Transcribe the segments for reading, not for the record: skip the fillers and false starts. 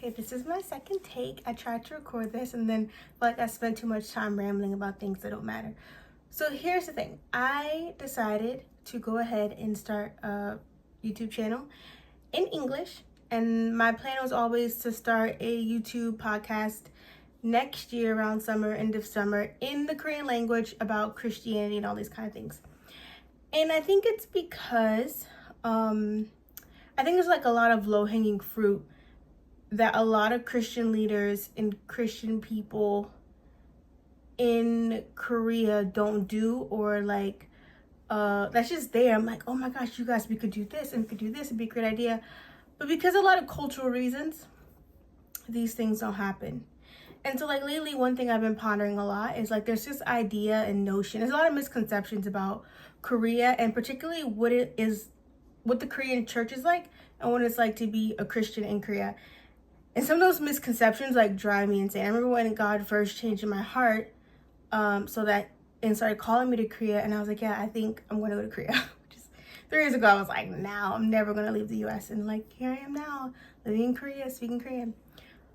Okay, this is my second take. I tried to record this and then I spent too much time rambling about things that don't matter. So here's the thing. I decided to go ahead and start a YouTube channel in English. And my plan was always to start a YouTube podcast next year around summer, end of summer, in the Korean language about Christianity and all these kind of things. And I think it's because I think there's like a lot of low-hanging fruit that a lot of Christian leaders and Christian people in Korea don't do, or that's just there. I'm like, oh my gosh, you guys, we could do this and we could do this, it'd be a great idea. But because of a lot of cultural reasons, these things don't happen. And so lately, one thing I've been pondering a lot is there's this idea and notion. There's a lot of misconceptions about Korea, and particularly what the Korean church is like and what it's like to be a Christian in Korea. And some of those misconceptions drive me insane. I remember when God first changed my heart and started calling me to Korea, and I was like, yeah, I think I'm going to go to Korea. Just 3 years ago, I was like, now I'm never going to leave the US. And here I am now, living in Korea, speaking Korean.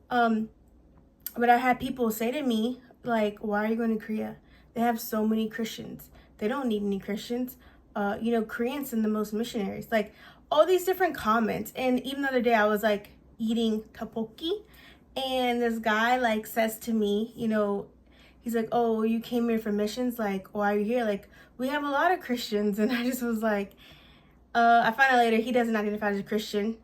But I had people say to me, why are you going to Korea? They have so many Christians. They don't need any Christians. Koreans send the most missionaries. All these different comments. And even the other day, I was eating tteokbokki, and this guy says to me, he's like, oh, you came here for missions? Why are you here? We have a lot of Christians. And I just was I found out later he doesn't identify as a Christian.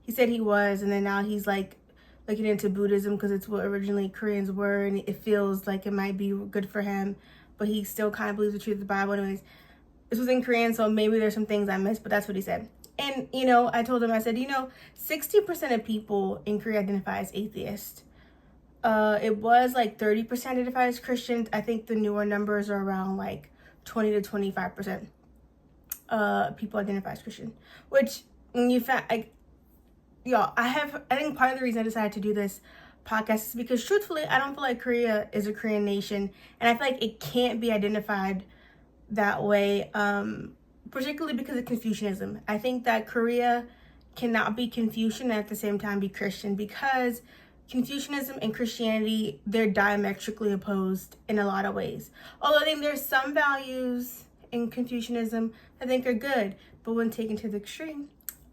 He said he was, and then now he's looking into Buddhism because it's what originally Koreans were, and it feels like it might be good for him, but he still kind of believes the truth of the Bible. Anyways, this was in Korean, so maybe there's some things I missed, but that's what he said. And, I told him, I said, 60% of people in Korea identify as atheist. It was 30% identify as Christians. I think the newer numbers are around 20 to 25% people identify as Christian. Which, when you I think part of the reason I decided to do this podcast is because truthfully, I don't feel like Korea is a Korean nation, and I feel like it can't be identified that way, particularly because of Confucianism. I think that Korea cannot be Confucian and at the same time be Christian, because Confucianism and Christianity, they're diametrically opposed in a lot of ways. Although I think there's some values in Confucianism I think are good, but when taken to the extreme,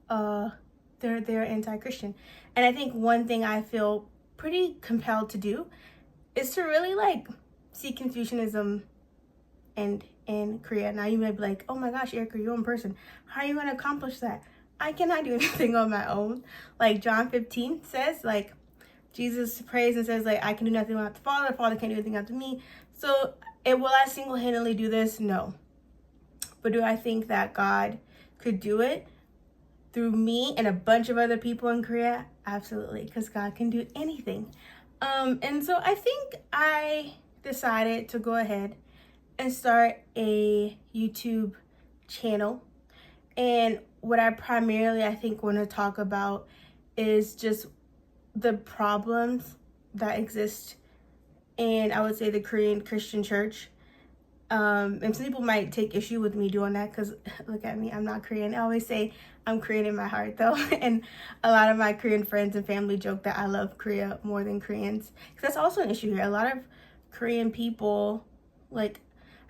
they're anti-Christian. And I think one thing I feel pretty compelled to do is to really see Confucianism and in Korea. Now you may be like, oh my gosh, Erica, you're your own person. How are you going to accomplish that? I cannot do anything on my own. John 15 says, Jesus prays and says, I can do nothing without the Father can't do anything without me. So will I single-handedly do this? No. But do I think that God could do it through me and a bunch of other people in Korea? Absolutely, because God can do anything. And so I think I decided to go ahead and start a YouTube channel. And what I primarily, I think, want to talk about is just the problems that exist in, I would say, the Korean Christian church. And some people might take issue with me doing that because, look at me, I'm not Korean. I always say I'm Korean in my heart, though. And a lot of my Korean friends and family joke that I love Korea more than Koreans. Because that's also an issue here. A lot of Korean people,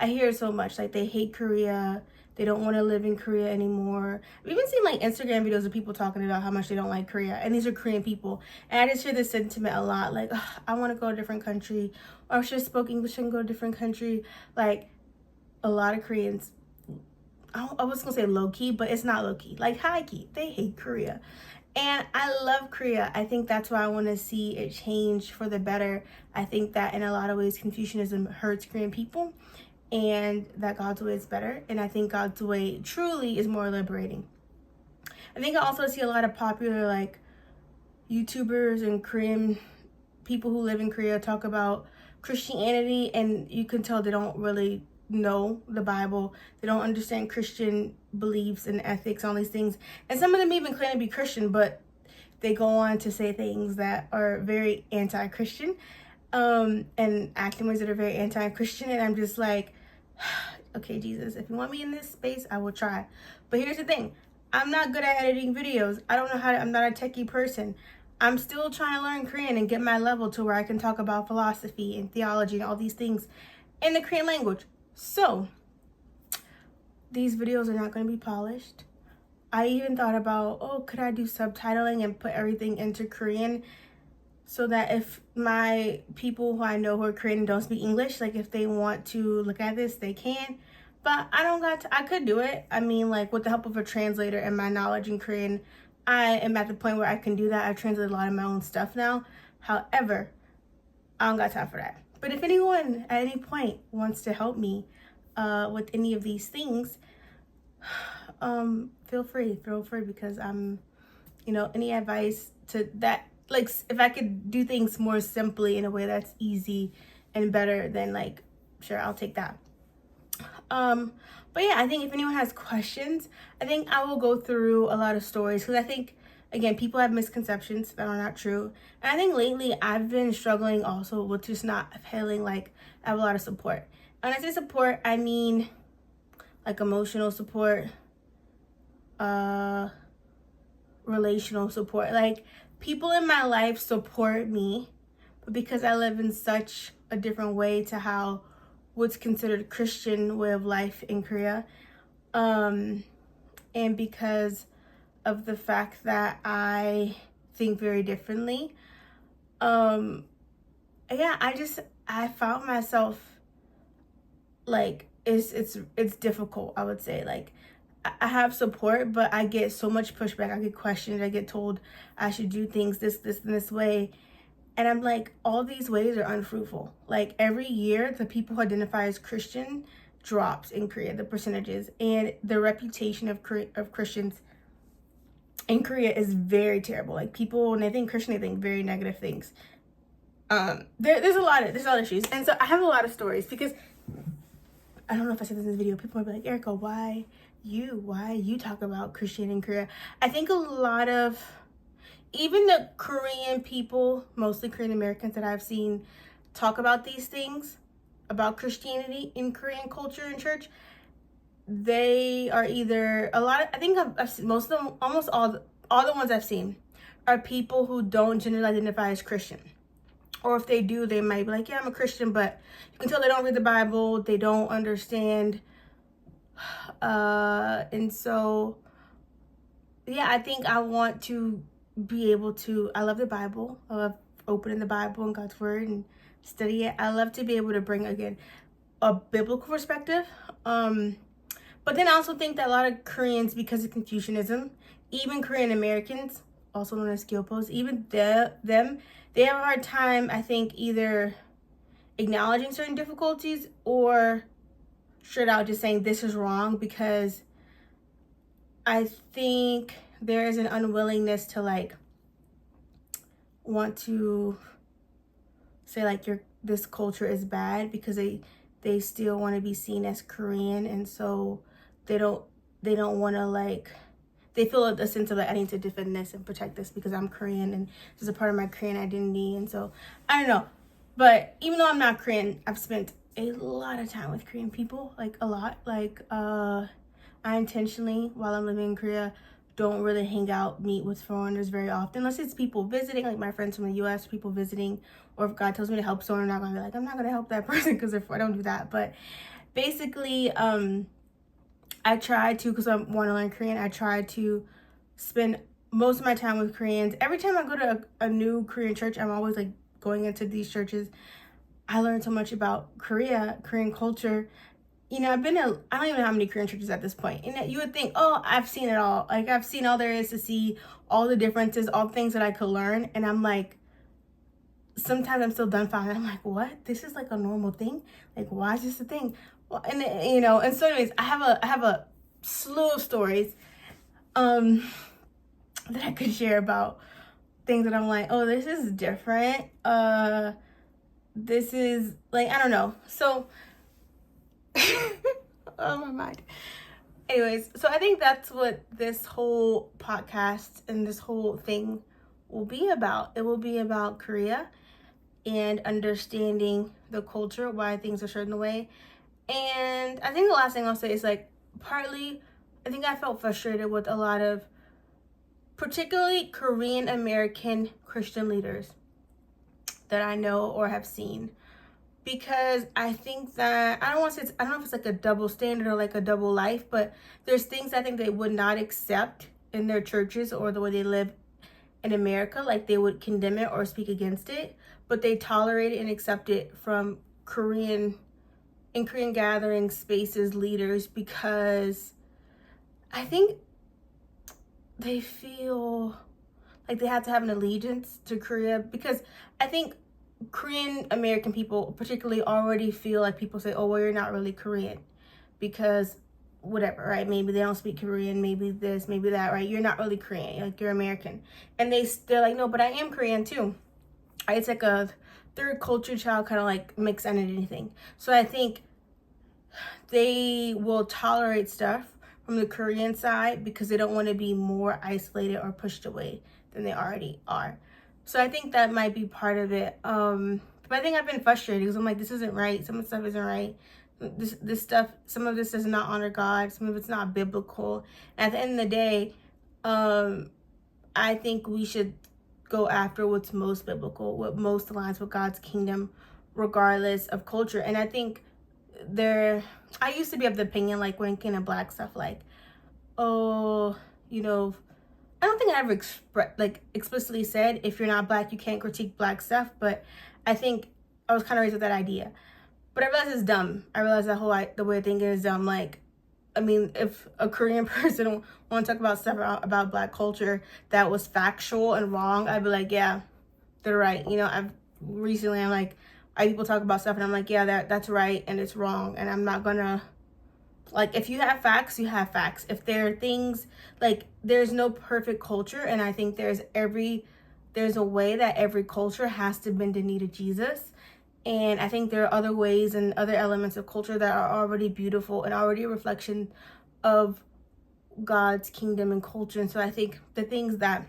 I hear it so much, they hate Korea. They don't want to live in Korea anymore. I've even seen Instagram videos of people talking about how much they don't like Korea. And these are Korean people. And I just hear this sentiment a lot. I want to go to a different country. Or I should have spoke English and go to a different country. A lot of Koreans, I was going to say low-key, but it's not low-key. High-key. They hate Korea. And I love Korea. I think that's why I want to see it change for the better. I think that in a lot of ways, Confucianism hurts Korean people, and that God's way is better. And I think God's way truly is more liberating. I think I also see a lot of popular YouTubers and Korean people who live in Korea talk about Christianity, and you can tell they don't really know the Bible. They don't understand Christian beliefs and ethics, all these things. And some of them even claim to be Christian, but they go on to say things that are very anti-Christian, and act in ways that are very anti-Christian. And I'm just okay, Jesus, if you want me in this space, I will try. But here's the thing. I'm not good at editing videos. I don't know I'm not a techie person. I'm still trying to learn Korean and get my level to where I can talk about philosophy and theology and all these things in the Korean language. So these videos are not going to be polished. I even thought about, oh, could I do subtitling and put everything into Korean so that if my people who I know who are Korean and don't speak English, like if they want to look at this, they can. But I don't got to, I could do it. I mean, like with the help of a translator and my knowledge in Korean, I am at the point where I can do that. I've translated a lot of my own stuff now. However, I don't got time for that. But if anyone at any point wants to help me with any of these things, feel free because I'm, any advice to that, like if I could do things more simply in a way that's easy and better, then like, sure, I'll take that. But yeah, I think if anyone has questions, I think I will go through a lot of stories because I think, again, people have misconceptions that are not true. And I think lately I've been struggling also with just not feeling like I have a lot of support. And when I say support, I mean like emotional support, relational support. Like people in my life support me, but because I live in such a different way to how what's considered Christian way of life in Korea, and because of the fact that I think very differently, yeah, I found myself like it's difficult. I would say like I have support, but I get so much pushback. I get questioned. I get told I should do things this and this way. And I'm like, all these ways are unfruitful. Like every year, the people who identify as Christian drops in Korea, the percentages. And the reputation of Christians in Korea is very terrible. Like people, when they think Christian, they think very negative things. There's a lot of issues. And so I have a lot of stories because I don't know if I said this in this video. People might be like, Erica, why you talk about Christian in Korea? I think a lot of, even the Korean people, mostly Korean Americans that I've seen talk about these things, about Christianity in Korean culture and church, they are either, I think I've seen most of them, almost all the ones I've seen are people who don't generally identify as Christian. Or if they do, they might be like, yeah, I'm a Christian, but you can tell they don't read the Bible, they don't understand. And so, yeah, I think I want to be able to, I love the Bible. I love opening the Bible and God's word and study it. I love to be able to bring, again, a biblical perspective. But then I also think that a lot of Koreans, because of Confucianism, even Korean Americans, also known as Gyopos, even them, they have a hard time, I think, either acknowledging certain difficulties or straight out just saying this is wrong, because I think there is an unwillingness to like want to say like this culture is bad because they still want to be seen as Korean, and so they don't want to like, they feel a sense of like, I need to defend this and protect this because I'm Korean and this is a part of my Korean identity. And so I don't know, but even though I'm not Korean, I've spent a lot of time with Korean people, like a lot. Like I intentionally, while I'm living in Korea, don't really meet with foreigners very often, unless it's people visiting, like my friends from the US, people visiting, or if God tells me to help someone, I'm not gonna be like, I'm not gonna help that person because I don't do that. But basically, I try to, because I want to learn Korean, I try to spend most of my time with Koreans. Every time I go to a new Korean church, I'm always like going into these churches. I learned so much about Korea, Korean culture. I don't even know how many Korean churches at this point. And you would think, oh, I've seen it all. Like I've seen all there is to see, all the differences, all the things that I could learn. And I'm like, sometimes I'm still dumbfounded. I'm like, what? This is like a normal thing? Like, why is this a thing? Well, and and so anyways, I have a slew of stories that I could share about things that I'm like, oh, this is different. This is like, I don't know. So oh my mind. Anyways, so I think that's what this whole podcast and this whole thing will be about. It will be about Korea and understanding the culture, why things are a certain way. And I think the last thing I'll say is like, partly, I think I felt frustrated with a lot of particularly Korean American Christian leaders that I know or have seen. Because I think that, I don't know if it's like a double standard or like a double life, but there's things I think they would not accept in their churches or the way they live in America. Like they would condemn it or speak against it, but they tolerate it and accept it from Korean gathering spaces, leaders, because I think they feel like they have to have an allegiance to Korea, because I think Korean American people particularly already feel like people say, oh, well, you're not really Korean because whatever, right? Maybe they don't speak Korean, maybe this, maybe that, right? You're not really Korean, like you're American. And they're like, no, but I am Korean too. Right? It's like a third culture child kind of like mixed identity thing. So I think they will tolerate stuff from the Korean side because they don't want to be more isolated or pushed away than they already are. So I think that might be part of it. But I think I've been frustrated because I'm like, this isn't right. Some of the stuff isn't right. This stuff, some of this does not honor God. Some of it's not biblical. And at the end of the day, I think we should go after what's most biblical, what most aligns with God's kingdom, regardless of culture. And I think I used to be of the opinion, like when it came to Black stuff, like, oh, I don't think I ever explicitly said if you're not Black, you can't critique Black stuff, but I think I was kind of raised with that idea. But I realized it's dumb. I realized the way I think is dumb. Like, I mean, if a Korean person want to talk about stuff about Black culture that was factual and wrong, I'd be like, yeah, they're right. I'm like, people talk about stuff and I'm like, yeah, that's right and it's wrong, and I'm not gonna. Like, if you have facts, you have facts. If there are things, like, there's no perfect culture, and I think there's a way that every culture has to bend the knee to Jesus. And I think there are other ways and other elements of culture that are already beautiful and already a reflection of God's kingdom and culture. And so I think the things that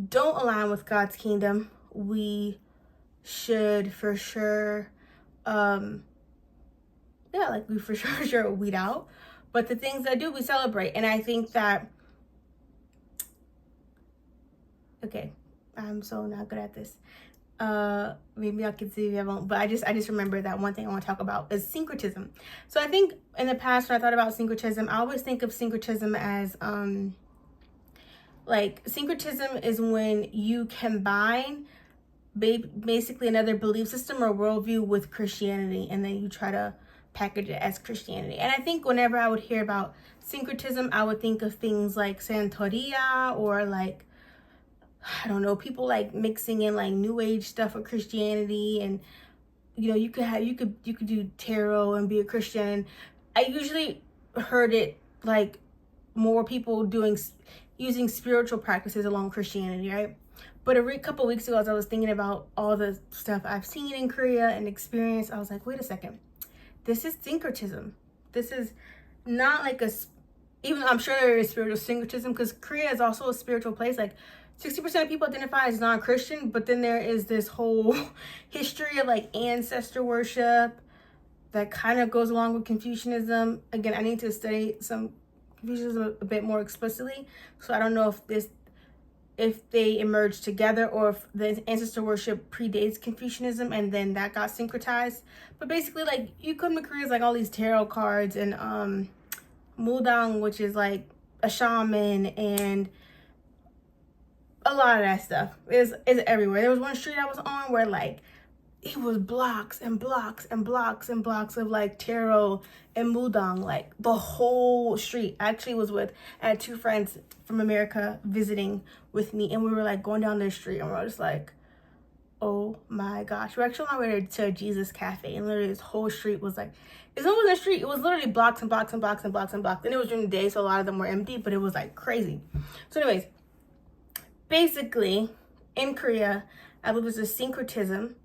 don't align with God's kingdom, we should for sure, we for sure weed out. But the things that do, we celebrate. And I think that, okay, I'm so not good at this. Maybe I'll continue, I won't. But I just remember that one thing I want to talk about is syncretism. So I think in the past, when I thought about syncretism, I always think of syncretism as, syncretism is when you combine basically another belief system or worldview with Christianity, and then you try to package it as Christianity. And I think whenever I would hear about syncretism, I would think of things like Santeria, or like, I don't know, people like mixing in like New Age stuff with Christianity. And you could do tarot and be a Christian. I usually heard it like more people using spiritual practices along with Christianity, right? But a couple weeks ago, as I was thinking about all the stuff I've seen in Korea and experienced, I was like, wait a second. This is syncretism. This is not like even I'm sure there is spiritual syncretism, because Korea is also a spiritual place. Like 60% of people identify as non-Christian, but then there is this whole history of like ancestor worship that kind of goes along with Confucianism. Again, I need to study some Confucianism a bit more explicitly. So I don't know if they emerged together or if the ancestor worship predates Confucianism and then that got syncretized. But basically, like, you come to Korea, like all these tarot cards and Mudang, which is like a shaman, and a lot of that stuff is everywhere. There was one street I was on where like it was blocks and blocks and blocks and blocks of like tarot and Mudang, like the whole street. I had two friends from America visiting with me, and we were like going down their street, and we were just like, oh my gosh. We're actually on our way to Jesus Cafe, and literally this whole street was like, it wasn't a street, it was literally blocks and blocks and blocks and blocks and blocks. And it was during the day, so a lot of them were empty, but it was like crazy. So anyways, basically in Korea, I believe there's a syncretism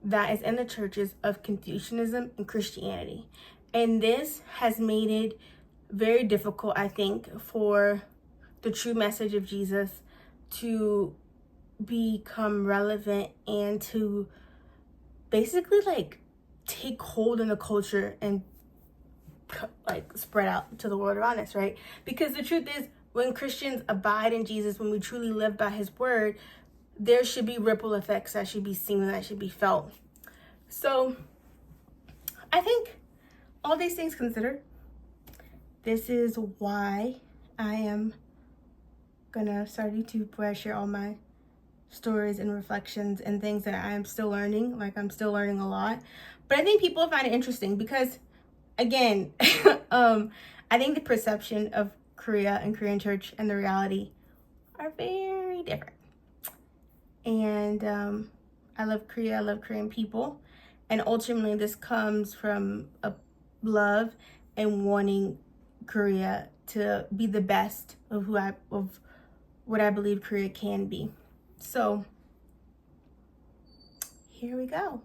that is in the churches of Confucianism and Christianity. And this has made it very difficult, I think, for the true message of Jesus to become relevant and to basically like take hold in the culture and like spread out to the world around us, right? Because the truth is, when Christians abide in Jesus, when we truly live by his word, there should be ripple effects that should be seen and that should be felt. So I think all these things considered, this is why I am gonna start YouTube, where I share all my stories and reflections and things that I am still learning. Like, I'm still learning a lot. But I think people find it interesting because, again, I think the perception of Korea and Korean church and the reality are very different. And I love Korea, I love Korean people. And ultimately, this comes from a love and wanting Korea to be the best of what I believe Korea can be. So here we go.